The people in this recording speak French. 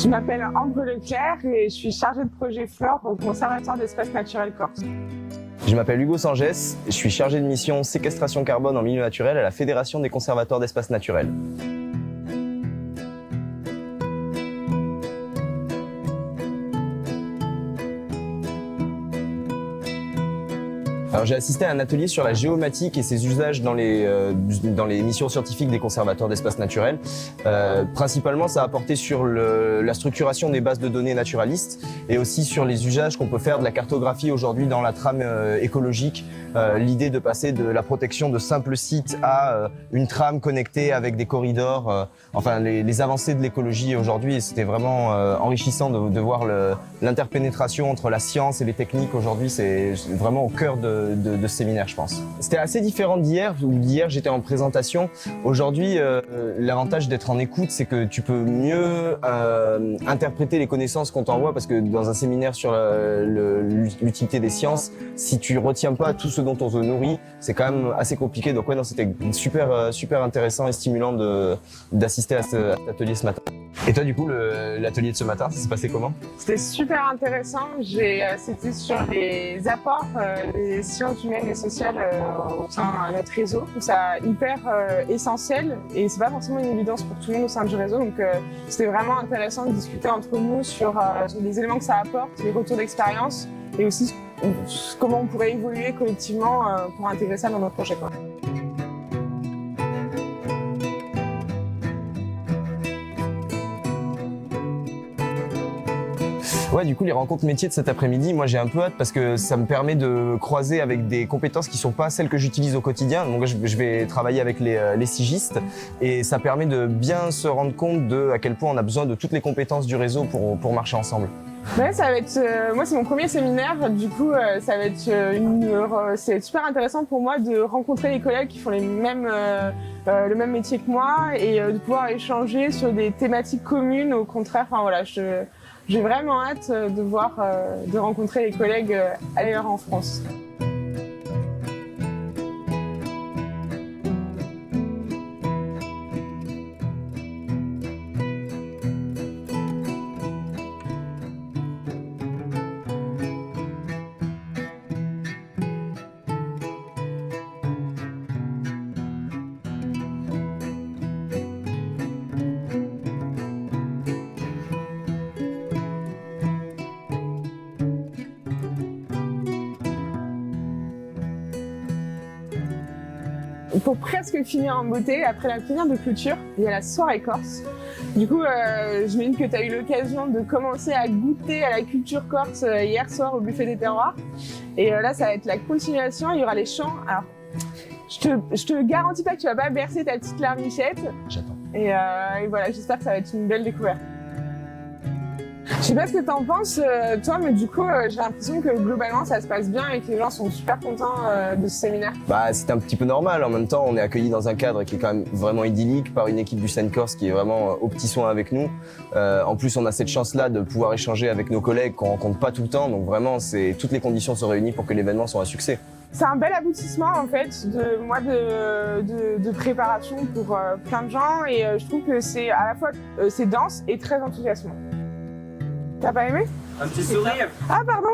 Je m'appelle Ambre Leclerc et je suis chargée de projet Flore au Conservatoire d'Espaces Naturels Corse. Je m'appelle Hugo Sangès, je suis chargé de mission séquestration carbone en milieu naturel à la Fédération des conservateurs d'espaces naturels. Alors j'ai assisté à un atelier sur la géomatique et ses usages dans les missions scientifiques des conservateurs d'espaces naturels. Principalement, ça a porté sur la structuration des bases de données naturalistes et aussi sur les usages qu'on peut faire de la cartographie aujourd'hui dans la trame écologique. L'idée de passer de la protection de simples sites à une trame connectée avec des corridors, enfin les avancées de l'écologie aujourd'hui, et c'était vraiment enrichissant de voir l'interpénétration entre la science et les techniques aujourd'hui. C'est vraiment au cœur de ce séminaire, je pense. C'était assez différent d'hier, où hier j'étais en présentation. Aujourd'hui, l'avantage d'être en écoute, c'est que tu peux mieux interpréter les connaissances qu'on t'envoie, parce que dans un séminaire sur l'utilité des sciences, si tu retiens pas tout ce dont on se nourrit, c'est quand même assez compliqué. Donc ouais, non, c'était super intéressant et stimulant d'assister à cet atelier ce matin. Et toi, du coup, l'atelier de ce matin, ça s'est passé comment? C'était super intéressant. C'était sur les apports des sciences humaines et sociales au sein de notre réseau. Je trouve ça hyper essentiel et c'est pas forcément une évidence pour tout le monde au sein du réseau. Donc c'était vraiment intéressant de discuter entre nous sur les éléments que ça apporte, les retours d'expérience et aussi comment on pourrait évoluer collectivement pour intégrer ça dans nos projets. Ouais, du coup, les rencontres métiers de cet après-midi, moi j'ai un peu hâte parce que ça me permet de croiser avec des compétences qui sont pas celles que j'utilise au quotidien. Donc je vais travailler avec les sigistes et ça permet de bien se rendre compte de à quel point on a besoin de toutes les compétences du réseau pour marcher ensemble. Ouais, ça va être, moi c'est mon premier séminaire, du coup ça va être c'est super intéressant pour moi de rencontrer les collègues qui font le même métier que moi et de pouvoir échanger sur des thématiques communes. Au contraire, enfin voilà, j'ai vraiment hâte de rencontrer les collègues ailleurs en France. Pour presque finir en beauté, après la prière de clôture, il y a la soirée corse. Du coup, j'imagine que tu as eu l'occasion de commencer à goûter à la culture corse hier soir au buffet des terroirs. Et là, ça va être la continuation, il y aura les chants. Alors, je te garantis pas que tu vas pas bercer ta petite larmichette. J'attends. Et voilà, j'espère que ça va être une belle découverte. Je sais pas ce que t'en penses, toi, mais du coup, j'ai l'impression que globalement, ça se passe bien et que les gens sont super contents de ce séminaire. Bah, c'est un petit peu normal. En même temps, on est accueillis dans un cadre qui est quand même vraiment idyllique par une équipe du Seine Corse qui est vraiment aux petits soins avec nous. En plus, on a cette chance-là de pouvoir échanger avec nos collègues qu'on rencontre pas tout le temps. Donc vraiment, toutes les conditions sont réunies pour que l'événement soit un succès. C'est un bel aboutissement en fait de préparation pour plein de gens et je trouve que c'est à la fois c'est dense et très enthousiasmant. T'as pas aimé? Un petit sourire. Ah pardon.